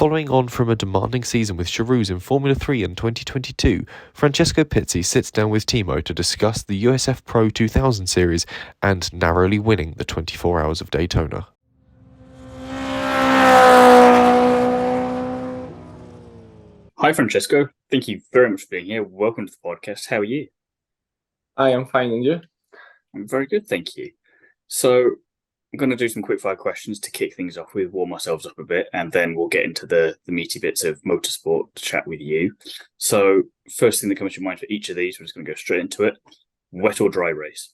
Following on from a demanding season with Charouz in Formula 3 in 2022, Francesco Pizzi sits down with Thiemo to discuss the USF Pro 2000 series and narrowly winning the 24 Hours of Daytona. Hi, Francesco. Thank you very much for being here. Welcome to the podcast. How are you? I am fine, and you? I'm very good, thank you. So I'm going to do some quick-fire questions to kick things off with, warm ourselves up a bit, and then we'll get into the meaty bits of motorsport to chat with you. So first thing that comes to your mind for each of these, we're just going to go straight into it. Wet or dry race?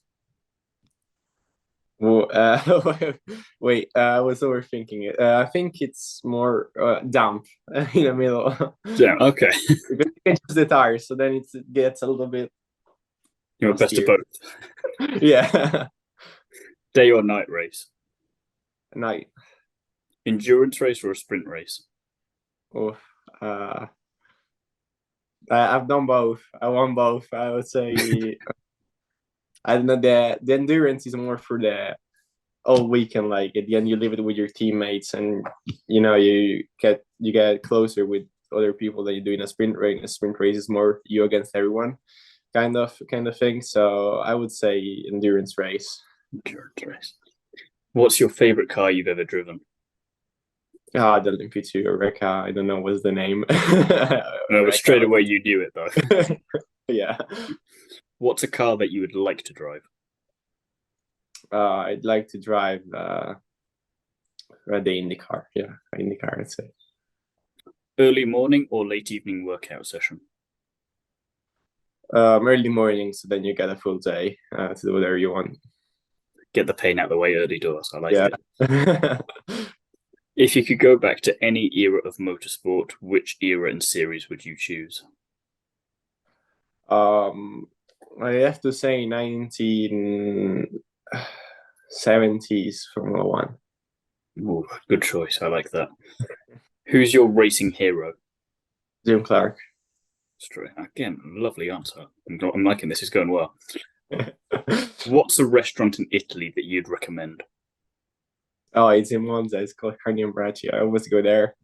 Well, wait, I was overthinking it. I think it's more damp in the middle. Yeah, okay. Because you can choose the tires, so then it gets a little bit... You're best of both. Yeah. Day or night race? Night. Endurance race or a sprint race? Oh, I've done both. I won both. I would say... I don't know, the endurance is more for the all weekend. Like at the end, you leave it with your teammates, and you get closer with other people that you do in a sprint race. A sprint race is more you against everyone, kind of thing. So I would say endurance race. Endurance race. What's your favorite car you've ever driven? The Olympic Eureka. I don't know what's the name. No, but straight away you knew it though. Yeah. What's a car that you would like to drive? I'd like to drive the IndyCar. Yeah, IndyCar, I'd say. Early morning or late evening workout session? Early morning, so then you get a full day to do whatever you want. Get the pain out of the way early doors. I like it. If you could go back to any era of motorsport, which era and series would you choose? I have to say 1970s Formula One. Ooh, good choice. I like that. Who's your racing hero? Jim Clark. Straight. Again, lovely answer. I'm liking this. It's going well. What's a restaurant in Italy that you'd recommend? Oh, it's in Monza. It's called Carne Bracci. I always go there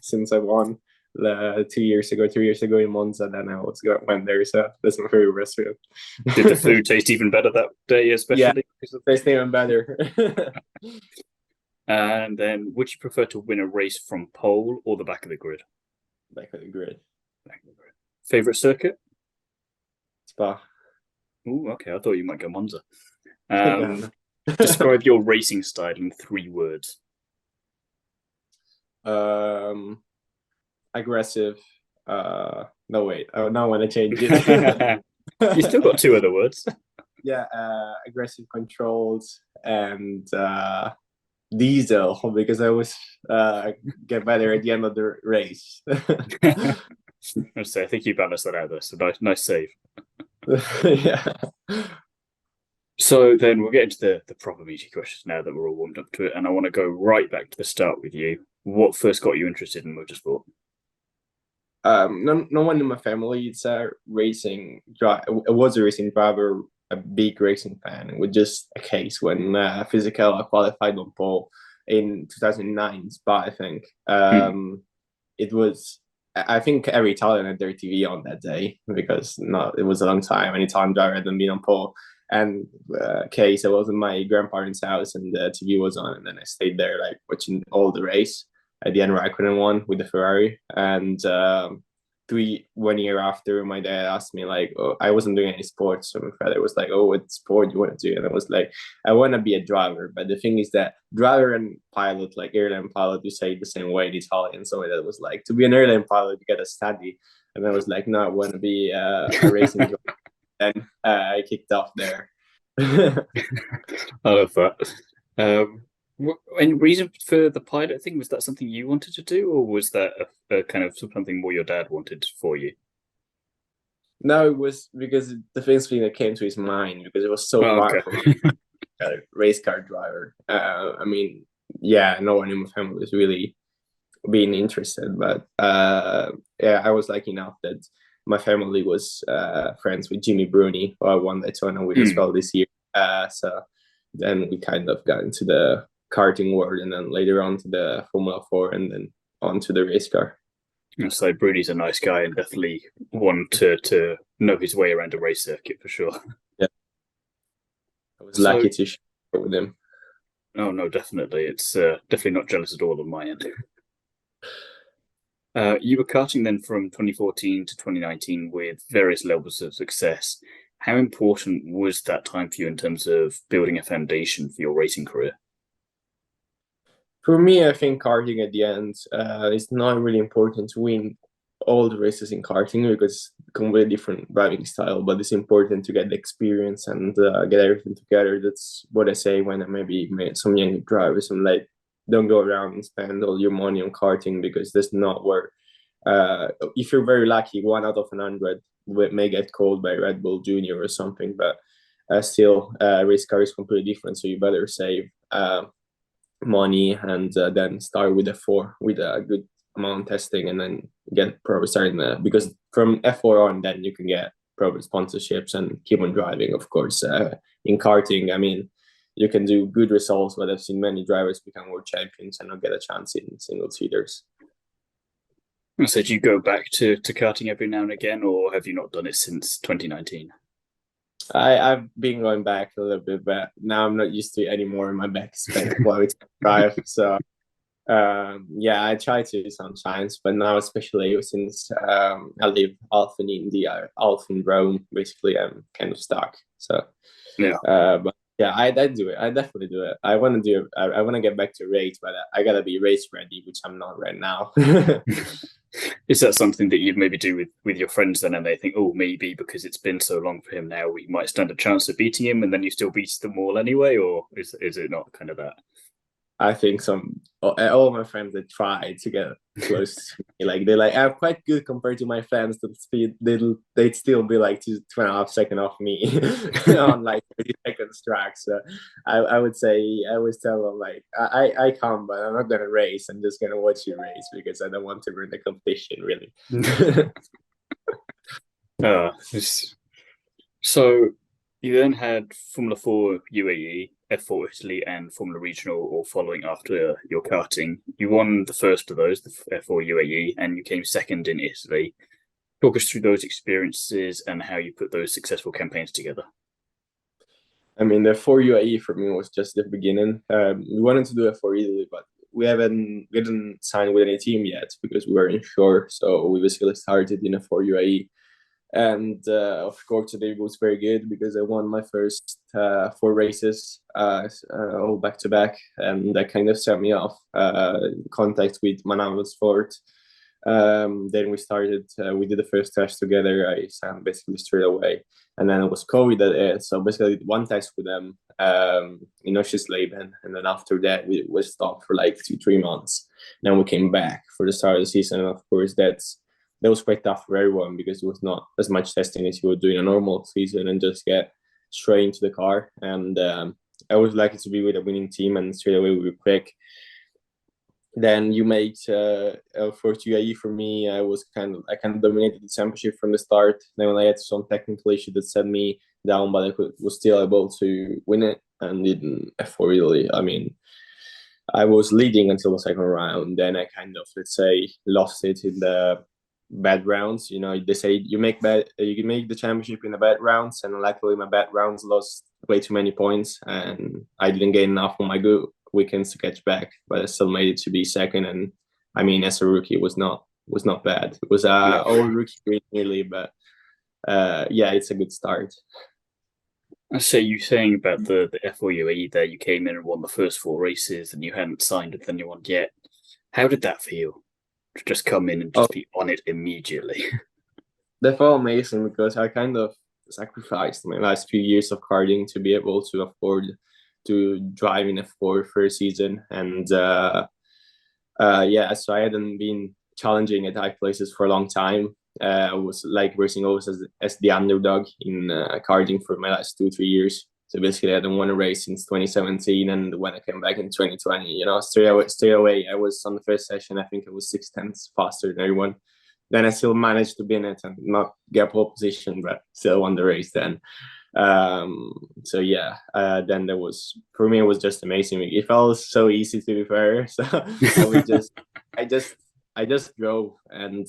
since I won 3 years ago in Monza. Then I went there, so that's my favorite restaurant. Did the food taste even better that day, especially? Yeah, it tastes even better. And then, would you prefer to win a race from pole or the back of the grid? Back of the grid. Back of the grid. Favorite circuit? Spa. Ooh, okay. I thought you might go Monza. Describe your racing style in 3 words. Aggressive. No, wait. Oh, now I want to change it. You still got 2 other words. Yeah, aggressive, controlled, and diesel, because I always get better at the end of the race. I think you balanced that out there. So nice save. Yeah. So then we'll get into the proper meaty questions now that we're all warmed up to it. And I want to go right back to the start with you. What first got you interested in motorsport? No one in my family is a racing driver. I was a racing driver, a big racing fan. It was just a case when Physical qualified on pole in 2009 Spa, I think. It was, I think every Italian had their TV on that day because it was a long time. An Italian driver hadn't been on pole. And case, I was in my grandparents' house and the TV was on, and then I stayed there like watching all the race. At the end, Raikkonen won with the Ferrari, and 1 year after, my dad asked me like, oh, I wasn't doing any sports, so my father was like, oh, what sport you want to do? And I was like, I want to be a driver, but the thing is that driver and pilot, like airline pilot, you say it the same way in Italian. So my dad was like, to be an airline pilot, you gotta study, and I was like, no, I want to be a racing driver. And I kicked off there. I love that. Any reason for the pilot thing? Was that something you wanted to do, or was that a kind of something more your dad wanted for you? No, it was because the first thing that came to his mind, because it was so far from a race car driver. I mean, yeah, no one in my family was really being interested, but yeah, I was lucky enough that my family was friends with Jimmy Bruni, who I won Daytona with as well this year. So then we kind of got into the karting world, and then later on to the Formula 4, and then onto the race car. So Broony's a nice guy and definitely one to know his way around a race circuit for sure. Yeah, I was lucky to share with him. Oh no, definitely. It's definitely not jealous at all on my end. You were karting then from 2014 to 2019 with various levels of success. How important was that time for you in terms of building a foundation for your racing career? For me, I think karting at the end, it's not really important to win all the races in karting because it's a completely different driving style, but it's important to get the experience and get everything together. That's what I say when I maybe some young drivers. I'm like, don't go around and spend all your money on karting because that's not where, if you're very lucky, 1 out of 100 may get called by Red Bull Junior or something, but still, race car is completely different. So you better save money and then start with F4 with a good amount of testing and then get probably starting because from F4 on then you can get probably sponsorships and keep on driving. Of course, in karting, I mean, you can do good results, but I've seen many drivers become world champions and not get a chance in single seaters. So do you go back to karting every now and again, or have you not done it since 2019? I've been going back a little bit, but now I'm not used to it anymore. My back is painful while it's drive. So yeah, I try to sometimes, but now especially since I live half in India, half in Rome, basically I'm kind of stuck. So yeah, but yeah, I do it. I definitely do it. I want to do it. I want to get back to race, but I gotta be race ready, which I'm not right now. Is that something that you'd maybe do with your friends then, and they think, oh, maybe because it's been so long for him now, we might stand a chance of beating him, and then you still beat them all anyway, or is it not kind of that? I think all my friends that try to get close to me, like they're like, I'm quite good compared to my friends. The speed they'd still be like 2.5 seconds off me on like 30 seconds track. So I would say I always tell them like I come, but I'm not gonna race. I'm just gonna watch you race because I don't want to ruin the competition really. So you then had Formula 4 UAE, F4 Italy, and Formula Regional all following after your karting. You won the first of those, the F4 UAE, and you came second in Italy. Talk us through those experiences and how you put those successful campaigns together. I mean, the F4 UAE for me was just the beginning. We wanted to do F4 Italy, but we didn't sign with any team yet because we weren't sure. So we basically started in F4 UAE. And of course, today was very good because I won my first 4 races all back to back, and that kind of set me off contact with Manamo Sport. Then we started. We did the first test together. I signed basically straight away, and then it was COVID. So basically, I did 1 test with them in Oschersleben, and then after that, we stopped for like 2-3 months. Then we came back for the start of the season, and of course, that was quite tough for everyone because it was not as much testing as you would do in a normal season and just get straight into the car. And I was lucky to be with a winning team, and straight away we were quick. Then you made for UAE for me, I kind of dominated the championship from the start. Then when I had some technical issue that set me down, but I was still able to win it and in F4 Italy. I mean, I was leading until the second round. Then I kind of, let's say, lost it in the bad rounds. You know, they say you can make the championship in the bad rounds, and luckily my bad rounds lost way too many points, and I didn't get enough on my good weekends to catch back, but I still made it to be second. And I mean, as a rookie, it was not bad. It was all rookie nearly, but yeah, it's a good start. I say you saying about the F4 UAE there, you came in and won the first 4 races, and you hadn't signed with anyone yet. How did that feel? To just come in and just be on it immediately. That felt amazing because I kind of sacrificed my last few years of karting to be able to afford to drive in F4 for a season. And yeah, so I hadn't been challenging at high places for a long time. I was like racing always as the underdog in karting for my last 2-3 years. So basically, I didn't want to race since 2017, and when I came back in 2020, you know, straight away, I was on the first session. I think I was 6/10 faster than everyone. Then I still managed to be in it and not get pole position, but still won the race then. So yeah, then for me, it was just amazing. It felt so easy to be fair. So I just I just drove, and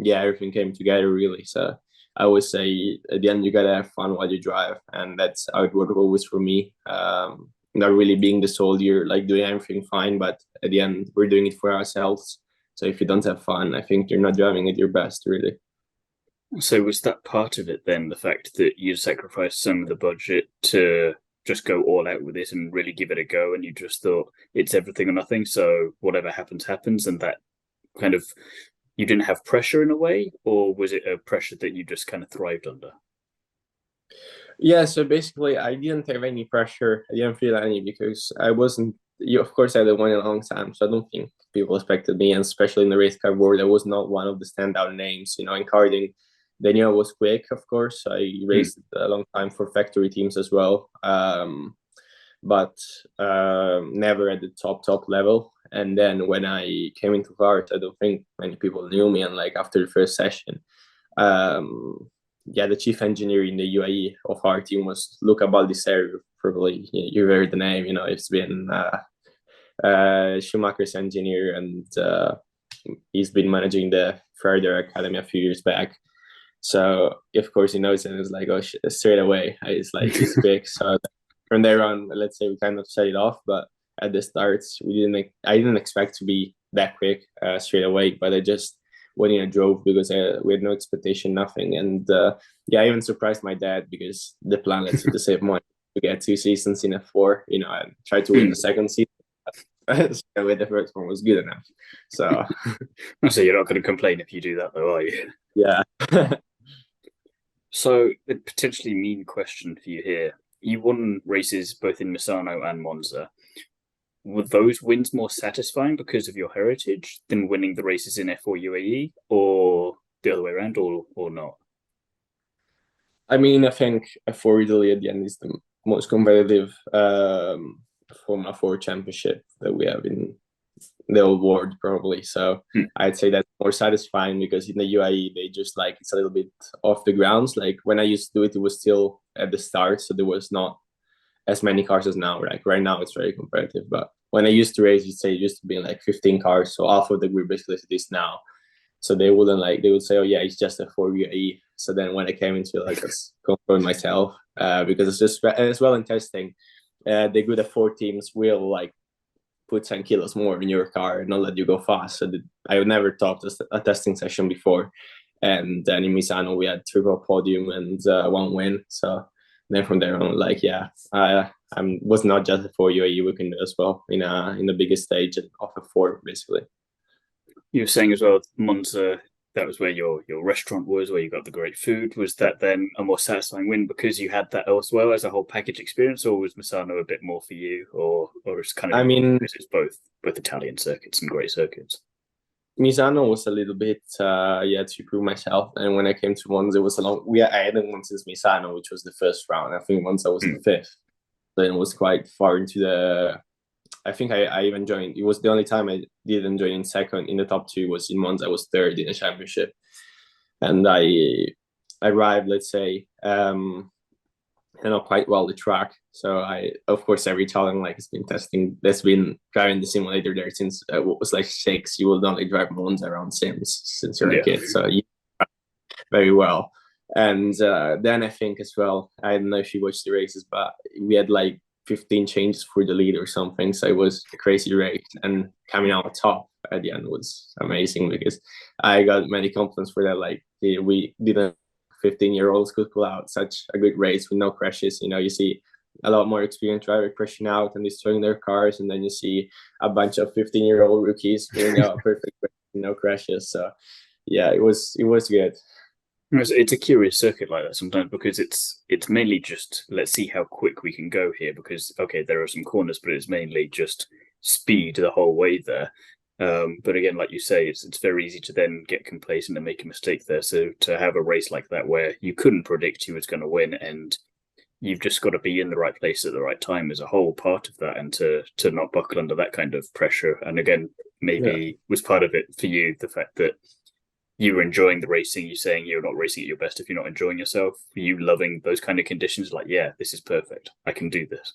everything came together really. So I would say at the end you gotta have fun while you drive, and that's how it worked always for me. Not really being the soldier, like doing everything fine, but at the end we're doing it for ourselves. So if you don't have fun, I think you're not driving at your best, really. So was that part of it then, the fact that you sacrificed some of the budget to just go all out with it and really give it a go, and you just thought it's everything or nothing, so whatever happens, happens, and that kind of, you didn't have pressure in a way, or was it a pressure that you just kind of thrived under? Yeah, so basically I didn't have any pressure. I didn't feel any because I wasn't, of course I hadn't won in a long time, so I don't think people expected me, and especially in the race car world, I was not one of the standout names. In karting, they knew I was quick, of course. I raced a long time for factory teams as well, but never at the top level. And then when I came into VART, I don't think many people knew me. And like after the first session, the chief engineer in the UAE of our team was Luca Baldisseri. Probably you heard the name. It's been Schumacher's engineer, and he's been managing the further academy a few years back. So of course he knows, and it's like, oh, straight away, it's like he's quick. So from there on, let's say we kind of set it off. But at the starts, I didn't expect to be that quick straight away. But I just went in and drove because we had no expectation, nothing. And I even surprised my dad because the plan was to save money to get 2 seasons in F4. And tried to win the second season. So the first one was good enough. So you're not going to complain if you do that, though, are you? Yeah. So a potentially mean question for you here. You won races both in Misano and Monza. Were those wins more satisfying because of your heritage than winning the races in F4 UAE, or the other way around, or not? I mean, I think F4 Italy at the end is the most competitive Formula 4 championship that we have in the whole world, probably. So I'd say that's more satisfying because in the UAE, they just like it's a little bit off the grounds. Like when I used to do it, it was still at the start. So there was not as many cars as now. Like right now, it's very competitive. But when I used to race, it used to be like 15 cars. So half of the group basically it is now. So they would say, oh yeah, it's just a 4 UAE. So then when I came into let's confirm myself, because it's just as well in testing, the good F4 teams will like put 10 kilos more in your car and not let you go fast. So I would never taught a testing session before. And then in Misano, we had triple podium and 1 win. So then from there on, I was not just a 4 UAE, we can do as well in the biggest stage of a 4, basically. You were saying as well, Monza, that was where your restaurant was, where you got the great food. Was that then a more satisfying win because you had that as well as a whole package experience, or was Misano a bit more for you, or it's kind of? Because it's both Italian circuits and great circuits. Misano was a little bit to prove myself, and when I came to Monza, it was I hadn't won since Misano, which was the first round. I think Monza was the 5th, then it was quite far into the. I think I even joined. It was the only time I didn't join in second. In the top 2 was in Monza. I was 3rd in the championship, and I arrived, let's say, quite well the track. So of course, every challenge has been testing. That's been driving the simulator there since what was like 6. You will only drive Monza around since you're a kid. So you very well. And then I think as well, I don't know if you watched the races, but we had 15 changes for the lead or something. So it was a crazy race, and coming out top at the end was amazing because I got many compliments for that. We didn't 15-year-olds could pull out such a good race with no crashes. You see a lot more experienced drivers crashing out and destroying their cars, and then you see a bunch of 15-year-old rookies doing a perfect race, no crashes. So yeah, it was good. It's a curious circuit like that sometimes because it's mainly just let's see how quick we can go here, because there are some corners, but it's mainly just speed the whole way there. But again, like you say, it's very easy to then get complacent and make a mistake there. So to have a race like that where you couldn't predict who was going to win, and you've just got to be in the right place at the right time is a whole part of that, and to not buckle under that kind of pressure. And again, maybe was part of it for you, the fact that you were enjoying the racing. You're saying you're not racing at your best if you're not enjoying yourself. You loving those kind of conditions, this is perfect. I can do this.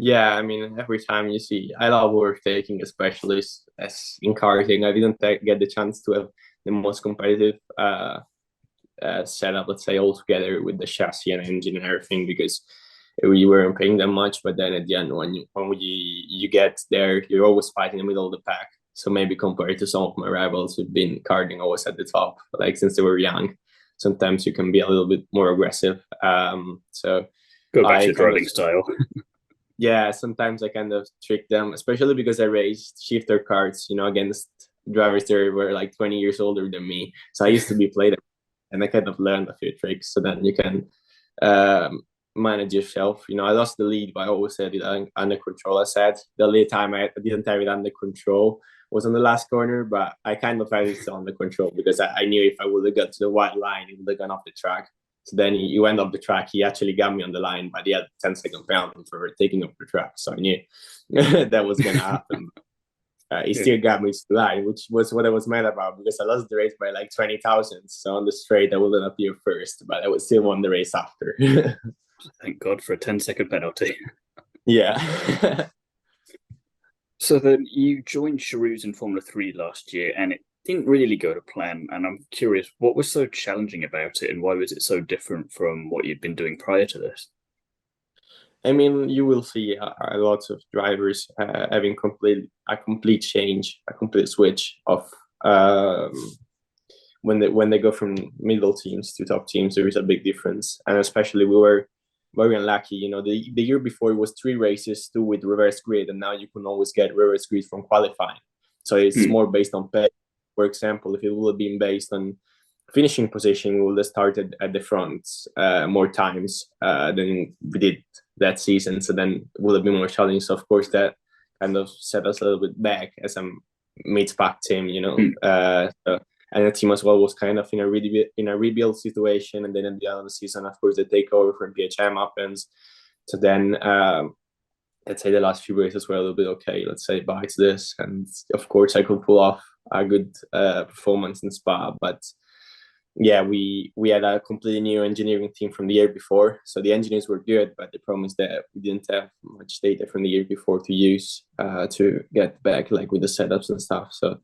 Yeah, I mean, every time you see, I love overtaking, especially as in karting. I didn't get the chance to have the most competitive setup, let's say, all together with the chassis and engine and everything, because we weren't paying that much. But then at the end, when you get there, you're always fighting in the middle of the pack. So maybe compared to some of my rivals who've been karting always at the top, like since they were young, sometimes you can be a little bit more aggressive. So Go back to I your kind driving of style. yeah, sometimes I kind of trick them, especially because I raced shifter carts, against drivers that were like 20 years older than me. So I used to be played, and I kind of learned a few tricks. So then you can um, manage yourself. I lost the lead, but I always had it under control. I said the lead time I didn't have it under control was on the last corner, but I kind of had it under control because I knew if I would have got to the white line, it would have gone off the track. So then he went off the track. He actually got me on the line, but he had 10-second penalty for taking off the track. So I knew that was going to happen. He still got me to the line, which was what I was mad about because I lost the race by like 20,000. So on the straight, I wouldn't appear first, but I would still won the race after. Thank God for a 10-second penalty. Yeah. So then you joined Charouz in Formula 3 last year, and it didn't really go to plan. And I'm curious, what was so challenging about it, and why was it so different from what you'd been doing prior to this? I mean, you will see a lot of drivers having a complete change, a complete switch of when they go from middle teams to top teams. There is a big difference, and especially we were very unlucky. The year before it was 3 races, 2 with reverse grid, and now you can always get reverse grid from qualifying. So it's more based on pay. For example, if it would have been based on finishing position, we would have started at the front more times than we did that season. So then it would have been more challenging. So of course that kind of set us a little bit back as a mid-pack team, and the team as well was kind of in a rebuild situation. And then at the end of the season, of course, the takeover from PHM happens. So then let's say the last few races were a little bit okay. Let's say bye to this, and of course I could pull off a good performance in Spa, but yeah, we had a completely new engineering team from the year before. So the engineers were good, but the problem is that we didn't have much data from the year before to use to get back like with the setups and stuff. So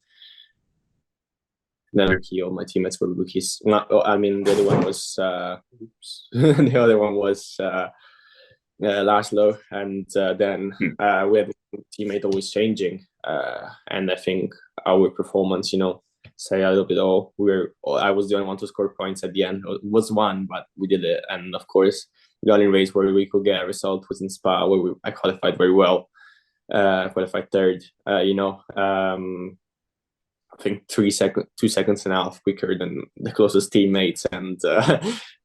then all my teammates were rookies. The other one was the other one was Laszlo, and then we had one teammate always changing, and I think our performance, say a little bit. I was the only one to score points at the end. It was one, but we did it. And of course, the only race where we could get a result was in Spa, where I qualified very well. Qualified third. I think 2 seconds and a half quicker than the closest teammates. And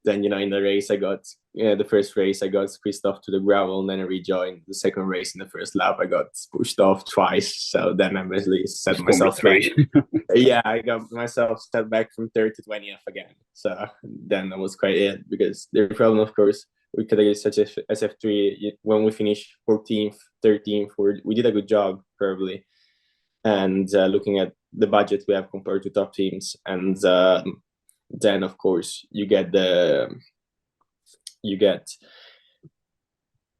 then, in the race, the first race, I got squeezed off to the gravel, and then I rejoined. The second race in the first lap, I got pushed off twice. So then I basically set myself back. Yeah, I got myself set back from 3rd to 20th again. So then that was quite it, because the problem, of course, we could have such as SF3 when we finished 14th, 13th. We did a good job, probably. And looking at the budget we have compared to top teams, and then of course you get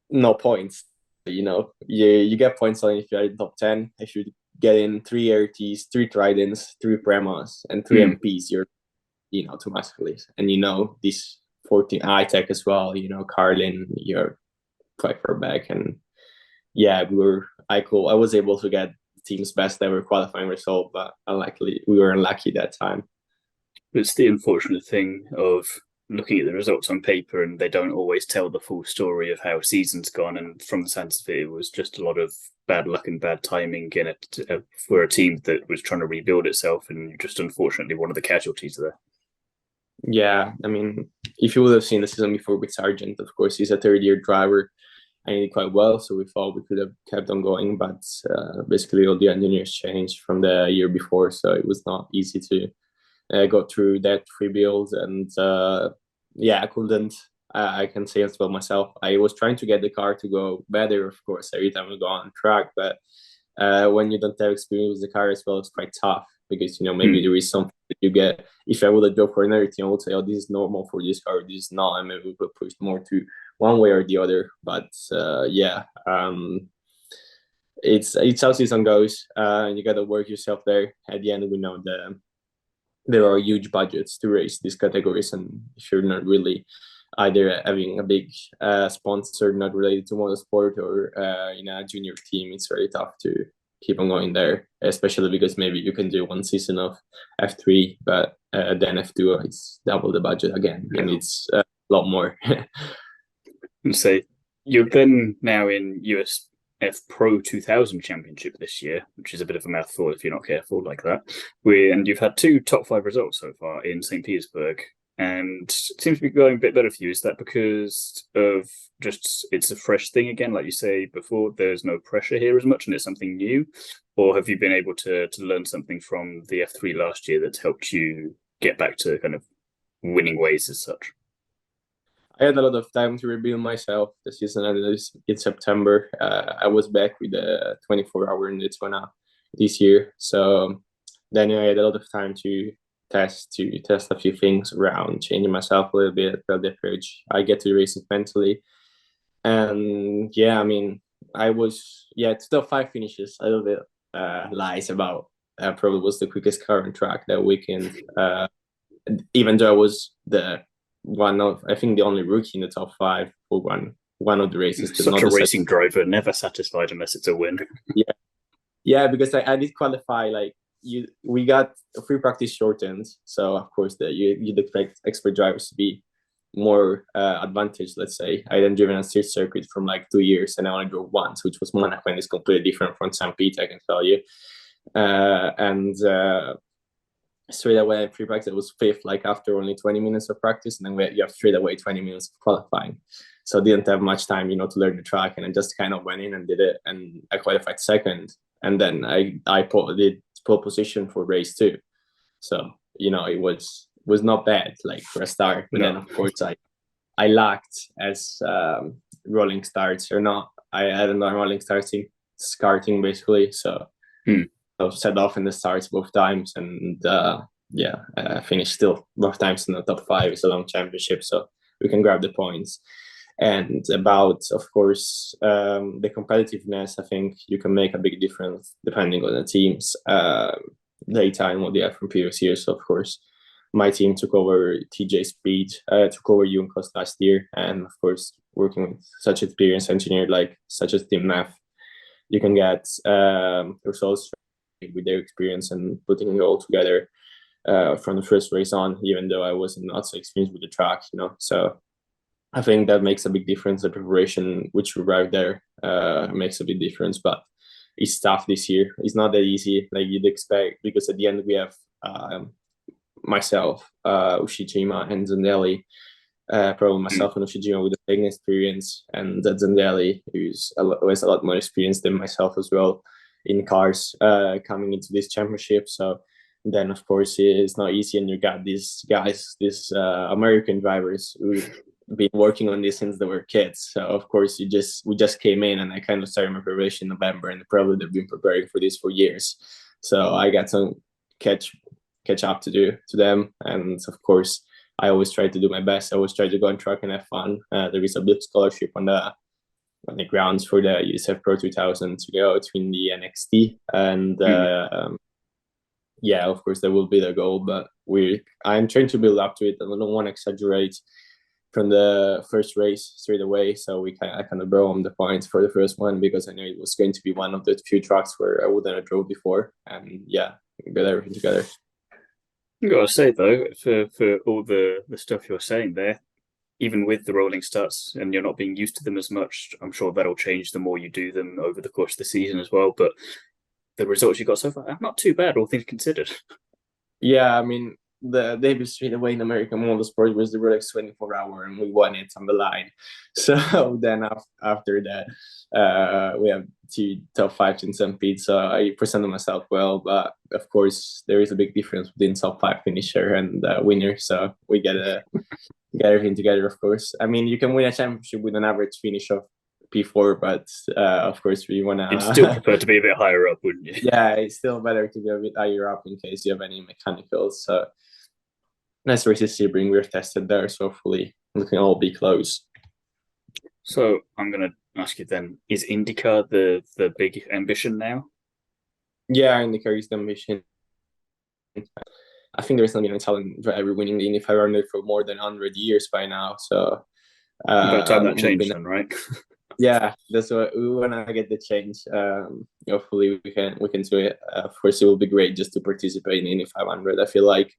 no points. You get points only if you're in top 10. If you get in 3 RTs, 3 Tridents, 3 Premas, and 3 MPs, you're automatically. And this 14 iTech as well. Carlin, you're quite far back. And yeah, I was able to get team's best ever qualifying result, but we were unlucky that time. It's the unfortunate thing of looking at the results on paper, and they don't always tell the full story of how a season's gone. And from the sense of it was just a lot of bad luck and bad timing for a team that was trying to rebuild itself, and just unfortunately one of the casualties there. Yeah, I mean, if you would have seen the season before with Sargent, of course, he's a 3rd-year driver, and he did quite well, so we thought we could have kept on going, but basically all the engineers changed from the year before, so it was not easy to go through that rebuild. And I couldn't. I can say as well myself, I was trying to get the car to go better, of course, every time we go on track, but when you don't have experience with the car as well, it's quite tough, because maybe there is something that you get. If I would have drove for another team, I would say, oh, this is normal for this car, this is not, and maybe we could push more to one way or the other. But it's how season goes. You got to work yourself there. At the end, we know there are huge budgets to race these categories, and if you're not really either having a big sponsor not related to motorsport or in a junior team, it's very tough to keep on going there, especially because maybe you can do one season of F3, but then F2 it's double the budget again, and it's a lot more. And so you're then now in USF Pro 2000 Championship this year, which is a bit of a mouthful if you're not careful like that. And you've had 2 top 5 results so far in St. Petersburg, and it seems to be going a bit better for you. Is that because of just it's a fresh thing again, like you say before, there's no pressure here as much and it's something new? Or have you been able to learn something from the F3 last year that's helped you get back to kind of winning ways as such? I had a lot of time to rebuild myself. The season ended in September. I was back with the 24-hour in Daytona this year. So then I had a lot of time to test a few things around, changing myself a little bit, build the courage. I get to race it mentally. And yeah, I mean, I was, top 5 finishes, a little bit lies about probably was the quickest car on track that weekend. Even though I was the only rookie in the top 5 for one of the races. Such a racing driver, never satisfied unless it's a win. Yeah, because I did qualify. Like we got free practice shortened, so of course you'd expect expert drivers to be more advantaged. Let's say I then driven a street circuit from like 2 years, and I only drove once, which was Monaco, and it's completely different from St. Pete, I can tell you. Straight away free practice I was 5th, like after only 20 minutes of practice, and then you have straight away 20 minutes of qualifying. So I didn't have much time, to learn the track, and I just kind of went in and did it, and I qualified 2nd, and then I did pole position for race 2. So it was not bad like for a start, but then of course I lacked as rolling starts or not. I hadn't done rolling starting karting basically, so. I set off in the starts both times, and finished still both times in the top 5. It's a long championship, so we can grab the points. And about, of course, the competitiveness, I think you can make a big difference depending on the team's data and what they have from previous years. So, of course, my team took over TJ Speed, took over Junkos last year, and of course, working with such experienced engineer such as Tim Neff, you can get results with their experience and putting it all together from the first race on, even though I wasn't not so experienced with the track, So I think that makes a big difference. The preparation, which we arrived there, makes a big difference. But it's tough this year. It's not that easy like you'd expect, because at the end we have myself, Ushijima, and Zandelli. Probably myself and Ushijima with the taking experience, and Zandelli, who has a lot more experience than myself as well in cars coming into this championship. So then of course it's not easy, and you got these guys, these American drivers who've been working on this since they were kids. So of course we just came in, and I kind of started my preparation in November, and probably they've been preparing for this for years. So I got some catch up to do to them, and of course I always try to do my best. I always try to go on track and have fun. There is a big scholarship on the grounds for the USF Pro 2000 to go between the NXT, and of course that will be the goal. But I'm trying to build up to it, and I don't want to exaggerate from the first race straight away. So I kind of brought home the points for the first one, because I knew it was going to be one of the few tracks where I wouldn't have drove before, and got everything together. I gotta say though, for all the stuff you're saying there, even with the rolling starts and you're not being used to them as much, I'm sure that'll change the more you do them over the course of the season as well. But the results you got so far are not too bad, all things considered. Yeah, I mean, the debut straight away in American Motorsport was the Rolex 24-hour, and we won it on the line. So then after that, we have 2 top 5s in St. Pete. So I presented myself well, but of course there is a big difference between top 5 finisher and winner. So we get everything together, of course. I mean, you can win a championship with an average finish of P4, but of course we want to... You'd still prefer to be a bit higher up, wouldn't you? Yeah, it's still better to be a bit higher up in case you have any mechanicals. So nice races Sebring, we're tested there, so hopefully we can all be close. So I'm going to ask you then: is IndyCar the big ambition now? Yeah, IndyCar is the ambition. I think there's not been a talent driver winning the Indy 500 for more than 100 years by now. So About time that we've changed, been, then, right? yeah, that's what we want to get the change. Hopefully we can do it. Of course, it will be great just to participate in Indy 500. I feel like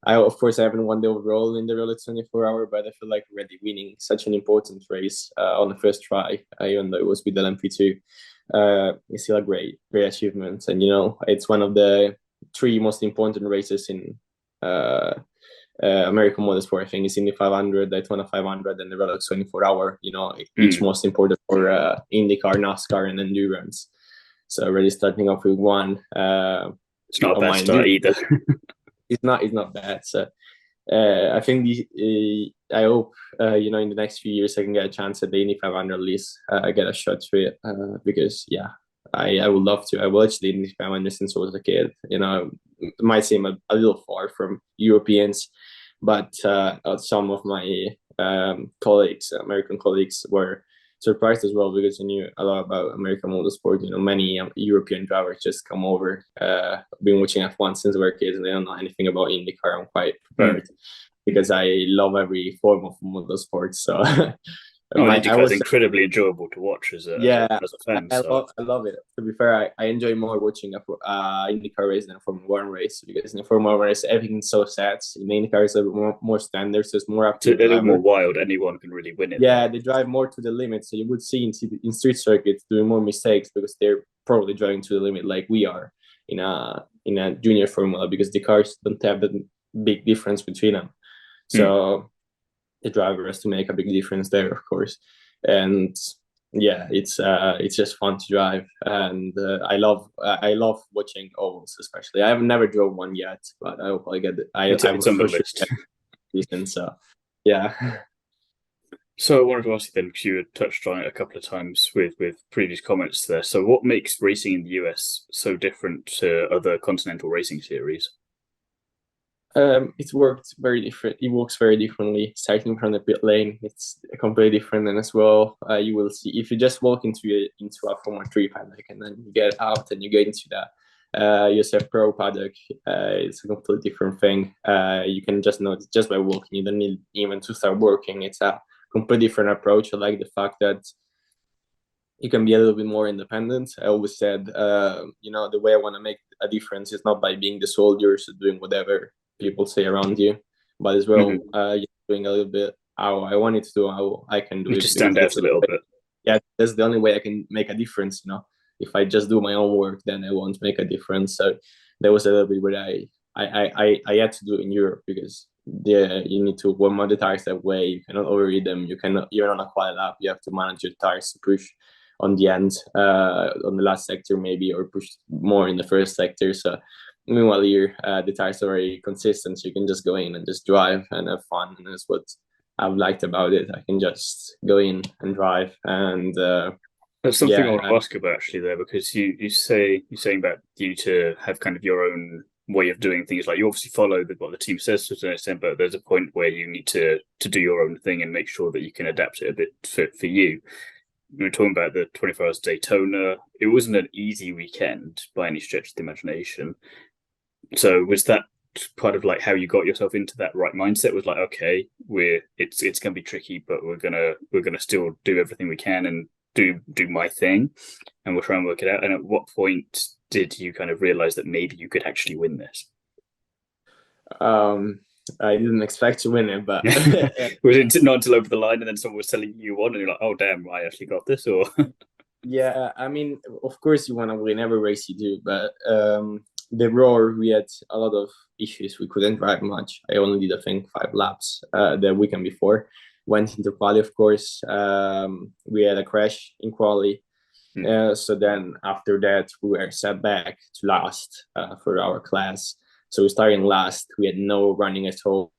I haven't won the overall in the Rolex 24-hour, but I feel like already winning such an important race on the first try, even though it was with the LMP2, is still a great achievement. And it's one of the three most important races in American motorsport. I think it's Indy 500, Daytona 500, and the Rolex 24-hour. Each most important for IndyCar, NASCAR, and endurance. So already starting off with one. It's not a bad start either. It's not bad. So I think I hope in the next few years I can get a chance at the Indy 500 at least. Get a shot to it because I would love to. I watched the Indy 500 since I was a kid. It might seem a little far from Europeans, but some of my colleagues, American colleagues, were surprised as well because I knew a lot about American motorsport. Many European drivers just come over. Been watching F1 since we were kids, and they don't know anything about IndyCar. I'm quite prepared because I love every form of motorsport. So IndyCar is incredibly enjoyable to watch as a fan. I love it. To be fair, I enjoy more watching a IndyCar race than a Formula 1 race because in the Formula 1 race everything's so set. In the IndyCar it's a bit more standard, so it's more up to a little more wild. Anyone can really win it. Yeah, they drive more to the limit, so you would see in street circuits doing more mistakes because they're probably driving to the limit like we are in a junior Formula because the cars don't have that big difference between them. So the driver has to make a big difference there, of course. And yeah, it's just fun to drive, and I love watching ovals, especially. I have never drove one yet, but I hope I get it. It's on the list. So yeah. So I wanted to ask you then, because you had touched on it a couple of times with previous comments there. So what makes racing in the US so different to other continental racing series? It works very different. It works very differently. Starting from the pit lane, it's completely different. And as well, you will see if you just walk into a Formula 3 paddock and then you get out and you get into that USF Pro paddock, it's a completely different thing. You can just notice just by walking. You don't need even to start working. It's a completely different approach. I like the fact that you can be a little bit more independent. I always said, the way I want to make a difference is not by being the soldiers doing whatever people say around you, but as well doing a little bit how I want it to do, how I can do it. Just stand out a little bit. Yeah, that's the only way I can make a difference. If I just do my own work, then I won't make a difference. So there was a little bit where I had to do it in Europe because you need to warm up the tires that way. You cannot overheat them. You're on a quiet lap. You have to manage your tires to push on the end, on the last sector maybe, or push more in the first sector. So meanwhile here, the tires are very consistent, so you can just go in and just drive and have fun, and that's what I've liked about it. I can just go in and drive, and that's something I want to ask about actually there, because you're saying about you to have kind of your own way of doing things. Like you obviously follow what the team says to an extent, but there's a point where you need to do your own thing and make sure that you can adapt it a bit for you. We were talking about the 24 Hours of Daytona. It wasn't an easy weekend by any stretch of the imagination. So was that part of like how you got yourself into that right mindset? Was like, okay, it's going to be tricky, but we're gonna still do everything we can and do my thing, and we'll try and work it out. And at what point did you kind of realize that maybe you could actually win this? I didn't expect to win it, but was it not until over the line and then someone was telling you won and you're like, oh damn, I actually got this? Or yeah, I mean, of course you want to win every race you do, but the Roar, we had a lot of issues. We couldn't drive much. I only did, I think, 5 laps the weekend before. Went into quali, of course. We had a crash in quali. So then after that, we were set back to last for our class. So we started last. We had no running at all.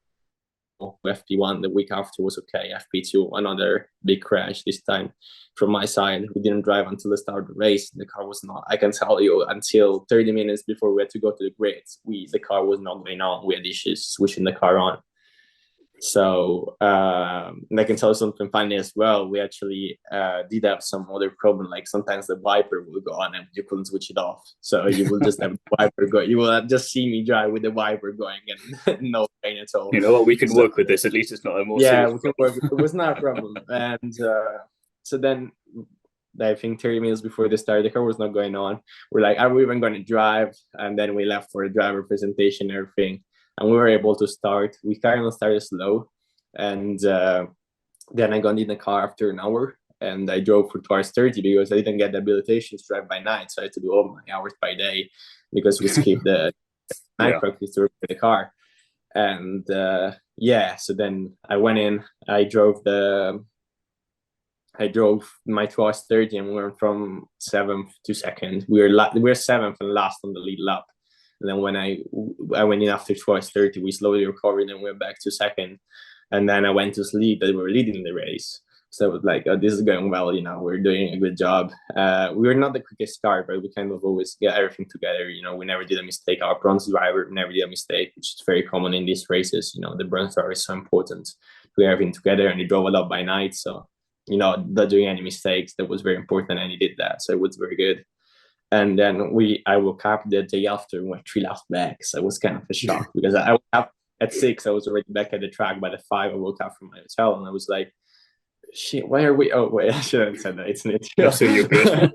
FP1 the week after was okay. FP2, another big crash this time from my side. We didn't drive until the start of the race. The car was not, I can tell you, until 30 minutes before we had to go to the grids, the car was not going on. We had issues switching the car on. So and I can tell you something funny as well. We actually did have some other problem. Like sometimes the wiper will go on and you couldn't switch it off. So you will just have the wiper go. You will just see me drive with the wiper going and no pain at all. You know what? We can So, work with this. At least it's not a more yeah, serious we can work. It was not a problem. And so then I think 30 minutes before the start, the car was not going on. We're like, are we even going to drive? And then we left for the driver presentation and everything. And we were able to start. We kind of started slow. And then I got in the car after an hour and I drove for 2 hours 30 because I didn't get the habilitation to drive by night. So I had to do all my hours by day because we skipped the night practice to repair the car. And so then I went in, I drove my 2 hours 30 and we went from 7th to 2nd. We were 7th and last on the lead lap. And then when I went in after 2 hours 30, we slowly recovered and went back to 2nd. And then I went to sleep that we were leading the race. So I was like, oh, this is going well, we're doing a good job. We were not the quickest car, but we kind of always get everything together. We never did a mistake. Our bronze driver never did a mistake, which is very common in these races. The bronze driver is so important to get everything together, and he drove a lot by night. So, not doing any mistakes, that was very important, and he did that. So it was very good. And then I woke up the day after and went 3 laps back. So it was kind of a shock because I woke up at 6, I was already back at the track. By the 5, I woke up from my hotel and I was like, shit, why are we? Oh, wait, I shouldn't have said that. It's Nitro. So you're good.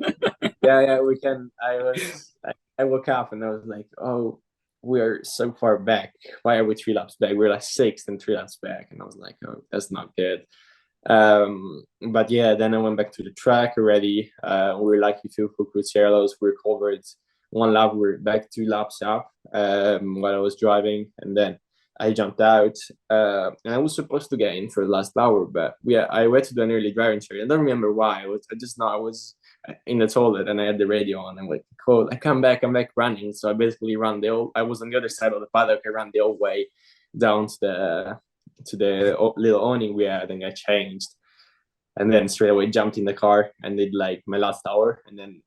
Yeah, we can. I woke up and I was like, oh, we are so far back. Why are we 3 laps back? We're like 6th and 3 laps back. And I was like, oh, that's not good. But yeah, then I went back to the track already. We were lucky to for Cruzeros. We recovered 1 lap. We were back 2 laps up while I was driving, and then I jumped out. And I was supposed to get in for the last hour, but I went to do an early driving training. I don't remember why. I just know I was in the toilet and I had the radio on. I'm like, cool. I'm back running. So I basically ran I was on the other side of the paddock. I ran the whole way down to the little awning we had, and I changed, and then straight away jumped in the car and did like my last hour, and then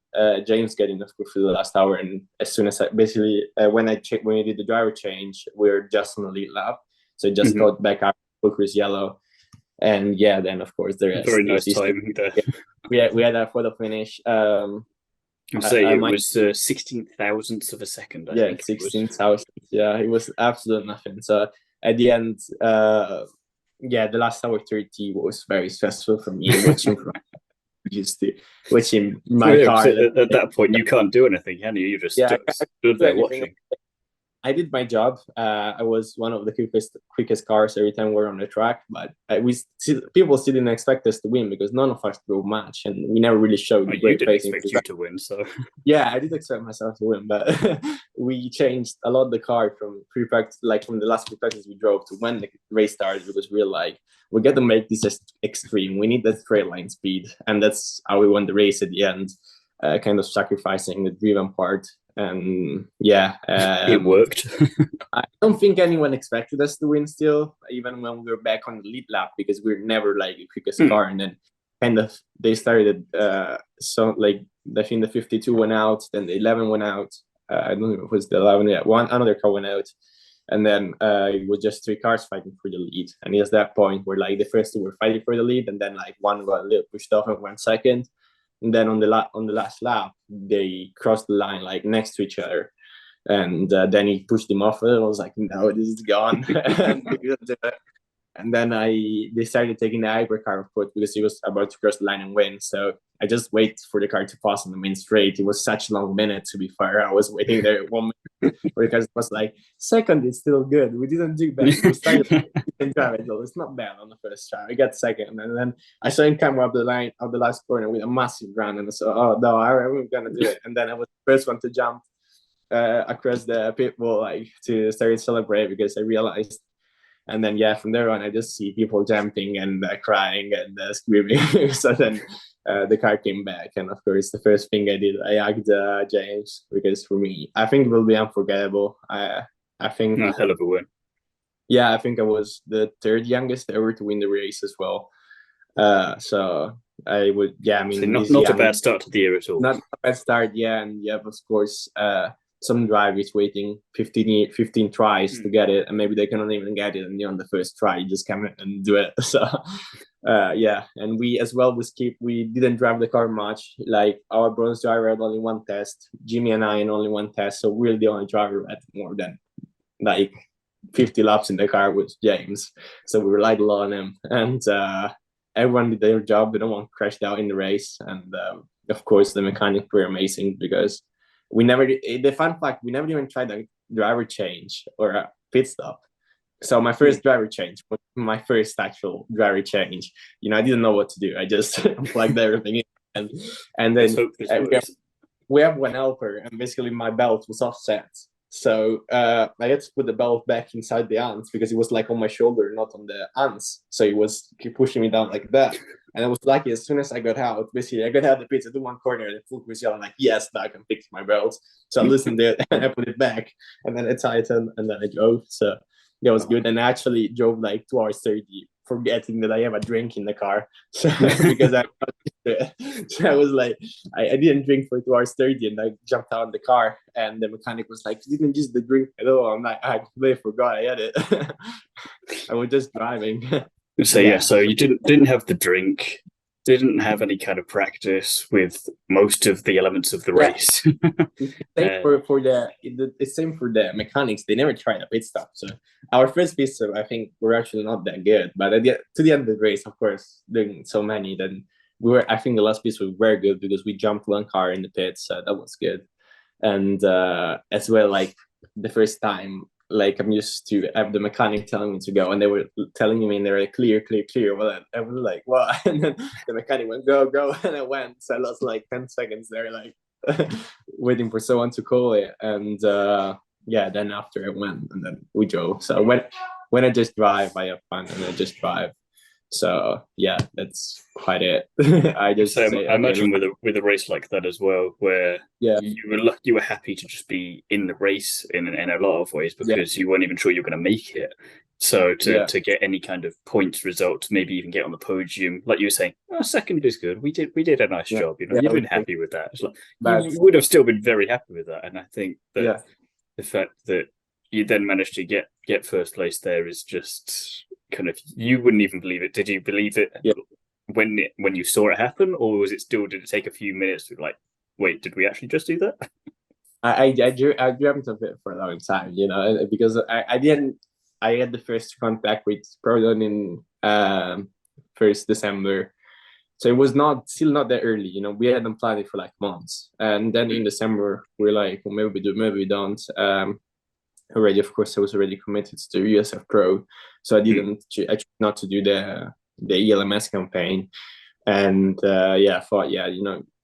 James got in the for the last hour, and as soon as when I did the driver change, we were just on the lead lap, so I just got back up, was yellow, and then of course the rest. Very nice timing there. We had a photo finish. I'm saying it was 16,000ths of a second. I think 16,000. Yeah, it was absolute nothing. So at the end, the last hour 30 was very stressful for me watching watching my car. At that point, you can't do anything, can you? You just stood there watching. I did my job. I was one of the quickest cars every time we're on the track, but people still didn't expect us to win because none of us drove much, and we never really showed. You didn't expect you to win, so yeah, I did expect myself to win, but we changed a lot the car from pre-practice, like from the last pre-practice we drove to when the race started, because we were like, we got to make this extreme. We need that straight line speed, and that's how we won the race at the end, kind of sacrificing the driven part. And it worked. I don't think anyone expected us to win still, even when we were back on the lead lap, because we were never like the quickest car. And then kind of they started I think the 52 went out, then the 11 went out. I don't know if it was the 11. Yeah, another car went out, and then it was just 3 cars fighting for the lead. And at that point where like the first 2 were fighting for the lead, and then like one got a little pushed off and went second. And then on the last lap, they crossed the line like next to each other, and then he pushed him off. And I was like, "No, this is gone." And then they started taking the hypercar, of course, because he was about to cross the line and win. So I just waited for the car to pass on the main straight. It was such a long minute, to be fair. I was waiting there 1 minute because it was like, second is still good. We didn't do bad. We started it's not bad on the first try. We got second. And then I saw him come up the line of the last corner with a massive run. And I said, oh, no, I'm going to do it. And then I was the first one to jump across the pit wall to start to celebrate, because I realized. And then, from there on, I just see people jumping and crying and screaming. So then the car came back. And of course, the first thing I did, I hugged James, because for me, I think it will be unforgettable. I think a hell of a win. Yeah, I think I was the 3rd youngest ever to win the race as well. So I would, so not a bad start to the year at all. Not a bad start, and of course, some drivers waiting 15 tries to get it, and maybe they cannot even get it, and on the first try you just come in and do it. So and we as well we didn't drive the car much. Like our bronze driver had only one test, Jimmy and I in only one test, so we're the only driver at more than like 50 laps in the car was James, so we relied a lot on him, and everyone did their job. No one crashed out in the race, and of course the mechanics were amazing, because the fun fact, we never even tried a driver change or a pit stop. So my first driver change was my first actual driver change. I didn't know what to do. I just plugged everything in, and then we have one helper, and basically my belt was offset. So I had to put the belt back inside the ants, because it was like on my shoulder, not on the ants. So it was pushing me down like that. And I was lucky, as soon as I got out, basically I got out of the pits, I did one corner, and the full was yelling like, yes, now I can fix my belt. So I listened to it, and I put it back, and then I tightened, and then I drove. So that was good. And I actually drove like 2 hours 30, forgetting that I have a drink in the car. So because so I was like, I didn't drink for 2 hours 30, and I jumped out of the car, and the mechanic was like, you didn't use the drink at all. I'm like, I completely forgot I had it. I was just driving. So so you didn't have the drink, didn't have any kind of practice with most of the elements of the race. Same for the mechanics. They never tried a pit stop. So our first pit stop, I think, were actually not that good. But to the end of the race, of course, doing so many, then I think the last piece was very good, because we jumped one car in the pits. So that was good. And as well, like the first time, like I'm used to have the mechanic telling me to go, and they were telling me, and they were like, clear. Well, I was like, what? And then the mechanic went, go, and I went. So I lost like 10 seconds there, like waiting for someone to call it. And then after I went, and then we drove. So when I just drive, I have fun, and I just drive. So yeah, that's quite it. I imagine with a race like that as well, where you were happy to just be in the race in a lot of ways, because you weren't even sure you were going to make it. So to get any kind of points result, maybe even get on the podium, like you were saying, second is good. We did a nice job. You've been happy with that. It's like, you would have still been very happy with that. And I think that the fact that you then managed to get first place there is just kind of, you wouldn't even believe it. Did you believe it when you saw it happen, or did it take a few minutes to like, wait, did we actually just do that? I dreamt of it for a long time, because I had the first contact with Proton in 1st December. So it was still not that early, we hadn't planned it for like months. And then in December, we're like, well, maybe we do, maybe we don't. Already, of course, I was already committed to the USF Pro, so I chose not to do the ELMS campaign. And I thought,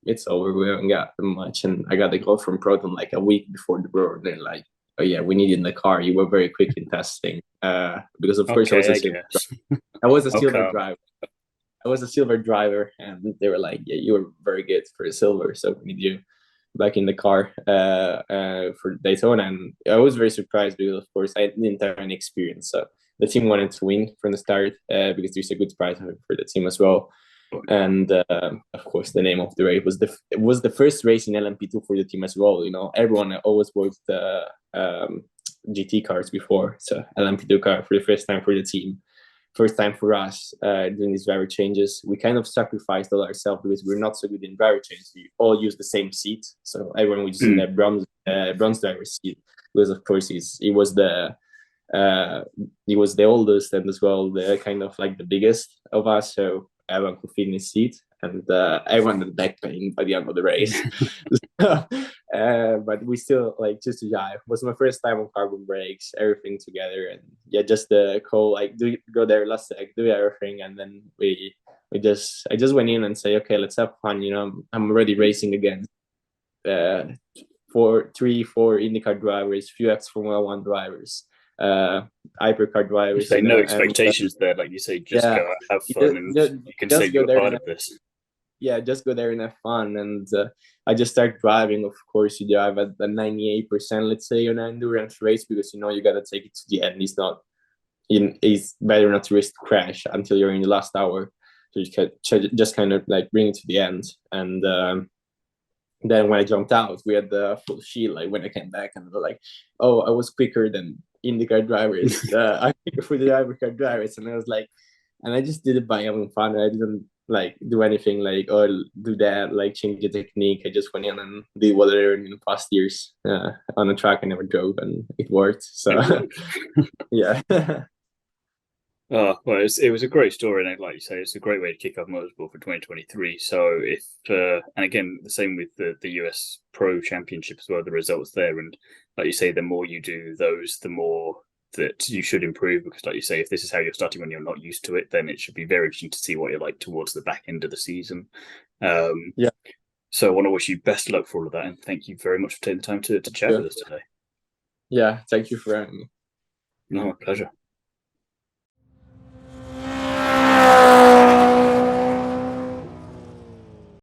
it's over, we haven't got much. And I got the call from Proton like a week before the Pro. They're like, oh yeah, we need you in the car. You were very quick in testing, because of course I was a silver driver. I was a silver driver, and they were like, yeah, you were very good for a silver, so we need you back in the car for Daytona. And I was very surprised, because of course I didn't have any experience. So the team wanted to win from the start, because there's a good prize for the team as well. And of course the name of the race was the first race in LMP2 for the team as well. Everyone always worked the GT cars before, so LMP2 car for the first time for the team. First time for us doing these driver changes. We kind of sacrificed all ourselves, because we're not so good in driver changes. We all use the same seat, so everyone was using the bronze driver seat, because of course he was the oldest, and as well the kind of like the biggest of us, so everyone could fit in his seat, and everyone had back pain by the end of the race. But we still just to drive. It was my first time on carbon brakes, everything together, and just the call, go there last sec, do everything, and then I just went in and say, okay, let's have fun. I'm already racing again. 3-4 IndyCar drivers, few ex-Formula 1 drivers, hypercar drivers. You say no expectations there, like you say, just go out, have fun, and you can say you're part of this. Yeah, just go there and have fun. And I just start driving. Of course, you drive at the 98%, let's say, on an endurance race, because you got to take it to the end. It's better not to risk crash until you're in the last hour. So you can just kind of like bring it to the end. And then when I jumped out, we had the full shield. Like when I came back, and they were like, "Oh, I was quicker than IndyCar drivers. I'm quicker for the hypercar drivers." And I was like, and I just did it by having fun. I didn't like do anything like, oh, do that, like change the technique. I just went in and did what I learned in the past years on a track I never drove, and it worked. So yeah. Oh, well, it was a great story, and like you say, it's a great way to kick off motorsport for 2023. So if and again, the same with the US Pro Championship as well, the results there, and like you say, the more you do those, the more that you should improve, because like you say, if this is how you're starting when you're not used to it, then it should be very interesting to see what you're like towards the back end of the season. Yeah. So I want to wish you best of luck for all of that, and thank you very much for taking the time to chat with us today. Yeah, thank you for having me. No, pleasure.